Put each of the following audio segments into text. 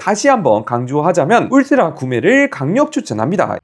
다시 한번 강조하자면 울트라 구매를 강력 추천합니다.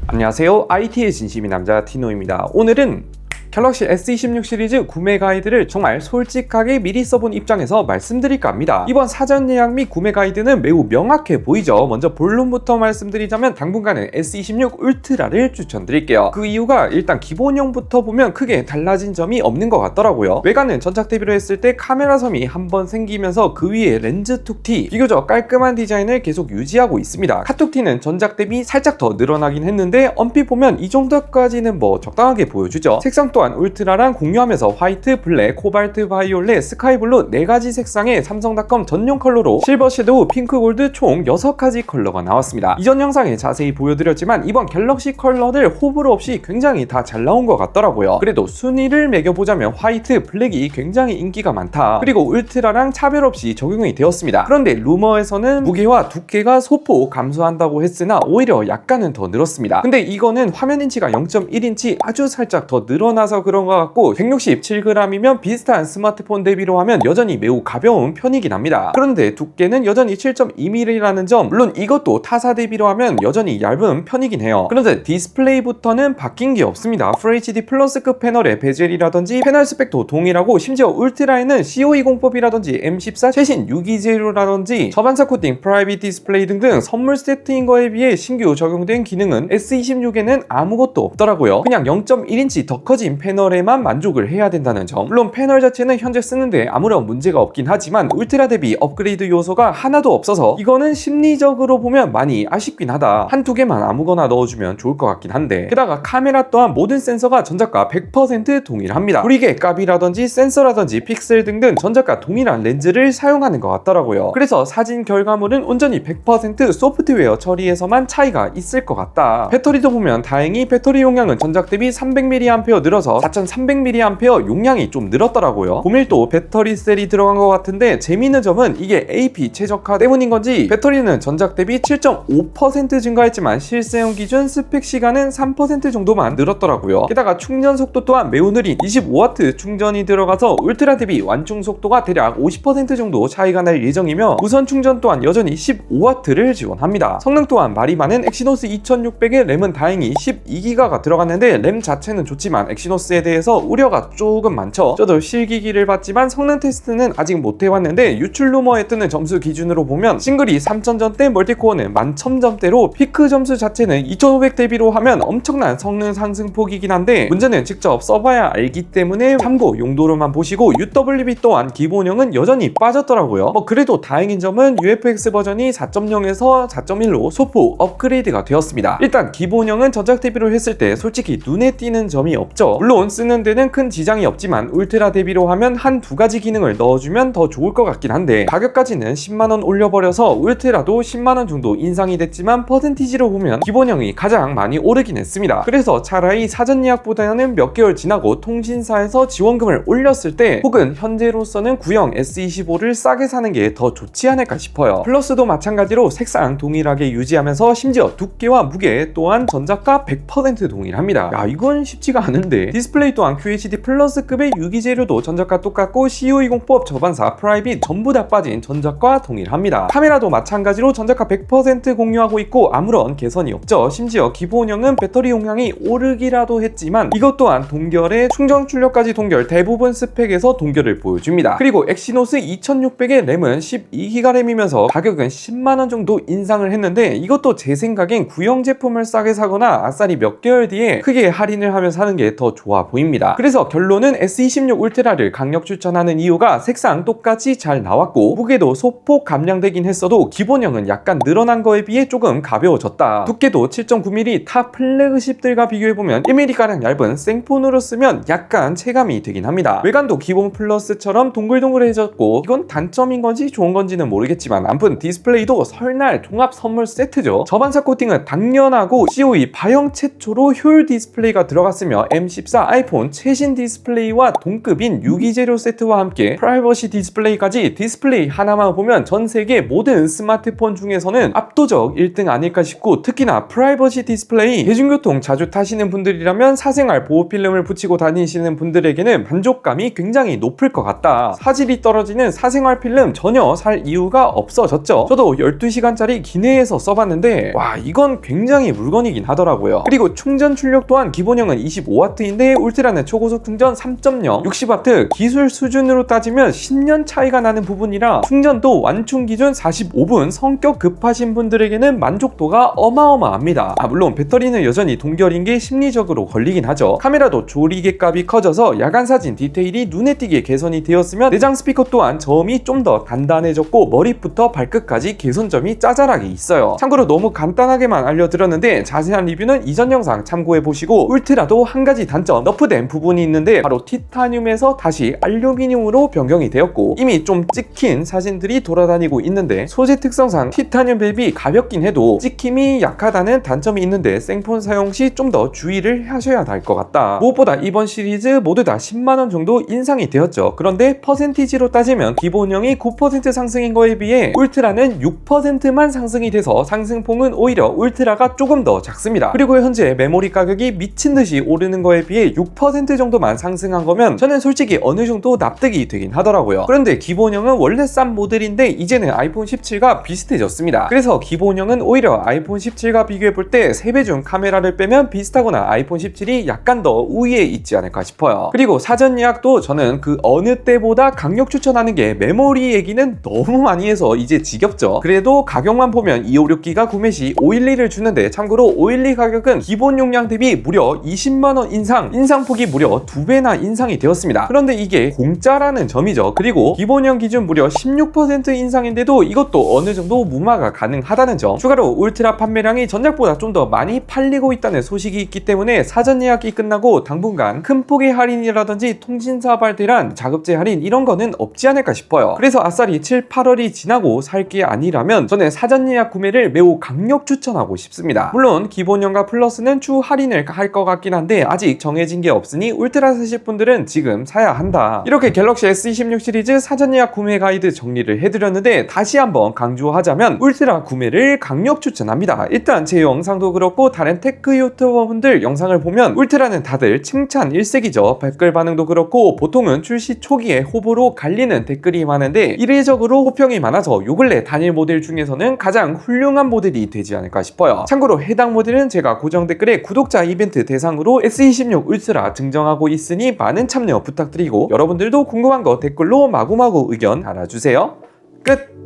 안녕하세요, IT의 진심인 남자 티노입니다. 오늘은 갤럭시 S26 시리즈 구매 가이드를 정말 솔직하게 미리 써본 입장에서 말씀드릴까 합니다. 이번 사전 예약 및 구매 가이드는 매우 명확해 보이죠. 먼저 본론부터 말씀드리자면 당분간은 S26 울트라를 추천드릴게요. 그 이유가 일단 기본형부터 보면 크게 달라진 점이 없는 것 같더라고요. 외관은 전작 대비로 했을 때 카메라 섬이 한번 생기면서 그 위에 렌즈 툭티, 비교적 깔끔한 디자인을 계속 유지하고 있습니다. 카툭티는 전작 대비 살짝 더 늘어나긴 했는데 언뜻 보면 이 정도까지는 뭐 적당하게 보여주죠. 색상 또한 울트라랑 공유하면서 화이트, 블랙, 코발트, 바이올렛, 스카이블루 4가지 색상의 삼성닷컴 전용 컬러로 실버 섀도우, 핑크, 골드 총 6가지 컬러가 나왔습니다. 이전 영상에 자세히 보여드렸지만 이번 갤럭시 컬러들 호불호 없이 굉장히 다 잘 나온 것 같더라고요. 그래도 순위를 매겨보자면 화이트, 블랙이 굉장히 인기가 많다. 그리고 울트라랑 차별 없이 적용이 되었습니다. 그런데 루머에서는 무게와 두께가 소폭 감소한다고 했으나 오히려 약간은 더 늘었습니다. 근데 이거는 화면 인치가 0.1인치 아주 살짝 더 늘어나서 그런 것 같고 167g이면 비슷한 스마트폰 대비로 하면 여전히 매우 가벼운 편이긴 합니다. 그런데 두께는 여전히 7.2mm라는 점, 물론 이것도 타사 대비로 하면 여전히 얇은 편이긴 해요. 그런데 디스플레이부터는 바뀐 게 없습니다. FHD 플러스급 패널의 베젤이라든지 패널 스펙도 동일하고 심지어 울트라에는 CO20법이라든지 M14 최신 유기재료라든지 저반사 코팅, 프라이빗 디스플레이 등등 선물 세트인 거에 비해 신규 적용된 기능은 S26에는 아무것도 없더라고요. 그냥 0.1인치 더 커진 패널에만 만족을 해야 된다는 점. 물론 패널 자체는 현재 쓰는데 아무런 문제가 없긴 하지만 울트라 대비 업그레이드 요소가 하나도 없어서 이거는 심리적으로 보면 많이 아쉽긴 하다. 한두 개만 아무거나 넣어주면 좋을 것 같긴 한데, 게다가 카메라 또한 모든 센서가 전작과 100% 동일합니다. 브리게 값이라든지 센서라든지 픽셀 등등 전작과 동일한 렌즈를 사용하는 것 같더라고요. 그래서 사진 결과물은 온전히 100% 소프트웨어 처리에서만 차이가 있을 것 같다. 배터리도 보면 다행히 배터리 용량은 전작 대비 300mAh 늘어서 4300mAh 용량이 좀 늘었더라고요. 고밀도 배터리 셀이 들어간 것 같은데 재미있는 점은 이게 AP 최적화 때문인 건지 배터리는 전작 대비 7.5% 증가했지만 실사용 기준 스펙 시간은 3% 정도만 늘었더라고요. 게다가 충전 속도 또한 매우 느린 25W 충전이 들어가서 울트라 대비 완충 속도가 대략 50% 정도 차이가 날 예정이며 무선 충전 또한 여전히 15W를 지원합니다. 성능 또한 말이 많은 엑시노스 2600에 램은 다행히 12기가가 들어갔는데 램 자체는 좋지만 엑시노스에 대해서 우려가 조금 많죠. 저도 실기기를 봤지만 성능 테스트는 아직 못 해봤는데 유출 루머에 뜨는 점수 기준으로 보면 싱글이 3000점대, 멀티코어는 11000점대로 피크 점수 자체는 2500 대비로 하면 엄청난 성능 상승폭이긴 한데 문제는 직접 써봐야 알기 때문에 참고 용도로만 보시고 UWB 또한 기본형은 여전히 빠졌더라고요. 그래도 다행인 점은 UFX 버전이 4.0에서 4.1로 소폭 업그레이드가 되었습니다. 일단 기본형은 전작 대비로 했을 때 솔직히 눈에 띄는 점이 없죠. 물론 쓰는 데는 큰 지장이 없지만 울트라 대비로 하면 한두 가지 기능을 넣어주면 더 좋을 것 같긴 한데 가격까지는 10만원 올려버려서 울트라도 10만원 정도 인상이 됐지만 퍼센티지로 보면 기본형이 가장 많이 오르긴 했습니다. 그래서 차라리 사전 예약보다는 몇 개월 지나고 통신사에서 지원금을 올렸을 때 혹은 현재로서는 구형 S25를 싸게 사는 게 더 좋지 않을까 싶어요. 플러스도 마찬가지로 색상 동일하게 유지하면서 심지어 두께와 무게 또한 전작과 100% 동일합니다. 야, 이건 쉽지가 않은데. 디스플레이 또한 QHD 플러스급의 유기재료도 전작과 똑같고 CO20법, 저반사, 프라이빗 전부 다 빠진 전작과 동일합니다. 카메라도 마찬가지로 전작과 100% 공유하고 있고 아무런 개선이 없죠. 심지어 기본형은 배터리 용량이 오르기라도 했지만 이것 또한 동결에 충전 출력까지 동결, 대부분 스펙에서 동결을 보여줍니다. 그리고 엑시노스 2600의 램은 12기가 램이면서 가격은 10만원 정도 인상을 했는데 이것도 제 생각엔 구형 제품을 싸게 사거나 아싸리 몇 개월 뒤에 크게 할인을 하면 사는 게 더 좋아 보입니다. 그래서 결론은 S26 울트라를 강력 추천하는 이유가 색상 똑같이 잘 나왔고 무게도 소폭 감량되긴 했어도 기본형은 약간 늘어난 거에 비해 조금 가벼워졌다. 두께도 7.9mm 탑 플래그십들과 비교해보면 1mm가량 얇은 생폰으로 쓰면 약간 체감이 되긴 합니다. 외관도 기본 플러스처럼 동글동글해졌고 이건 단점인 건지 좋은 건지는 모르겠지만 아무튼 디스플레이도 설날 종합 선물 세트죠. 저반사 코팅은 당연하고 COE 바형 최초로 효율 디스플레이가 들어갔으며 M14 2014 아이폰 최신 디스플레이와 동급인 유기재료 세트와 함께 프라이버시 디스플레이까지 디스플레이 하나만 보면 전 세계 모든 스마트폰 중에서는 압도적 1등 아닐까 싶고, 특히나 프라이버시 디스플레이 대중교통 자주 타시는 분들이라면 사생활 보호 필름을 붙이고 다니시는 분들에게는 만족감이 굉장히 높을 것 같다. 사질이 떨어지는 사생활 필름 전혀 살 이유가 없어졌죠. 저도 12시간짜리 기내에서 써봤는데 와, 이건 굉장히 물건이긴 하더라고요. 그리고 충전 출력 또한 기본형은 25W인데 울트라는 초고속 충전 3.0 60W, 기술 수준으로 따지면 10년 차이가 나는 부분이라 충전도 완충 기준 45분, 성격 급하신 분들에게는 만족도가 어마어마합니다. 물론 배터리는 여전히 동결인 게 심리적으로 걸리긴 하죠. 카메라도 조리개값이 커져서 야간 사진 디테일이 눈에 띄게 개선이 되었으면 내장 스피커 또한 저음이 좀 더 단단해졌고 머리부터 발끝까지 개선점이 짜잘하게 있어요. 참고로 너무 간단하게만 알려드렸는데 자세한 리뷰는 이전 영상 참고해보시고, 울트라도 한 가지 단점, 너프된 부분이 있는데 바로 티타늄에서 다시 알루미늄으로 변경이 되었고, 이미 좀 찍힌 사진들이 돌아다니고 있는데 소재 특성상 티타늄 밸브이 가볍긴 해도 찍힘이 약하다는 단점이 있는데 생폰 사용 시 좀 더 주의를 하셔야 할 것 같다. 무엇보다 이번 시리즈 모두 다 10만원 정도 인상이 되었죠. 그런데 퍼센티지로 따지면 기본형이 9% 상승인 거에 비해 울트라는 6%만 상승이 돼서 상승폭은 오히려 울트라가 조금 더 작습니다. 그리고 현재 메모리 가격이 미친듯이 오르는 거에 비해 6% 정도만 상승한 거면 저는 솔직히 어느 정도 납득이 되긴 하더라고요. 그런데 기본형은 원래 싼 모델인데 이제는 아이폰 17과 비슷해졌습니다. 그래서 기본형은 오히려 아이폰 17과 비교해볼 때 3배 중 카메라를 빼면 비슷하거나 아이폰 17이 약간 더 우위에 있지 않을까 싶어요. 그리고 사전 예약도 저는 그 어느 때보다 강력 추천하는 게 메모리 얘기는 너무 많이 해서 이제 지겹죠. 그래도 가격만 보면 256기가 구매 시 512를 주는데, 참고로 512 가격은 기본 용량 대비 무려 20만원 인상폭이 무려 2배나 인상이 되었습니다. 그런데 이게 공짜라는 점이죠. 그리고 기본형 기준 무려 16% 인상인데도 이것도 어느 정도 무마가 가능하다는 점. 추가로 울트라 판매량이 전작보다 좀 더 많이 팔리고 있다는 소식이 있기 때문에 사전 예약이 끝나고 당분간 큰 폭의 할인이라든지 통신사 발대란 자급제 할인 이런 거는 없지 않을까 싶어요. 그래서 아싸리 7, 8월이 지나고 살 게 아니라면 저는 사전 예약 구매를 매우 강력 추천하고 싶습니다. 물론 기본형과 플러스는 추후 할인을 할 것 같긴 한데 아직 정해진 게 없으니 울트라 사실 분들은 지금 사야 한다. 이렇게 갤럭시 S26 시리즈 사전 예약 구매 가이드 정리를 해드렸는데, 다시 한번 강조하자면 울트라 구매를 강력 추천합니다. 일단 제 영상도 그렇고 다른 테크 유튜버분들 영상을 보면 울트라는 다들 칭찬 일색이죠. 댓글 반응도 그렇고 보통은 출시 초기에 호불호 갈리는 댓글이 많은데 이례적으로 호평이 많아서 요 근래 단일 모델 중에서는 가장 훌륭한 모델이 되지 않을까 싶어요. 참고로 해당 모델은 제가 고정 댓글에 구독자 이벤트 대상으로 S26 울트라 증정하고 있으니 많은 참여 부탁드리고, 여러분들도 궁금한 거 댓글로 마구마구 의견 달아주세요. 끝!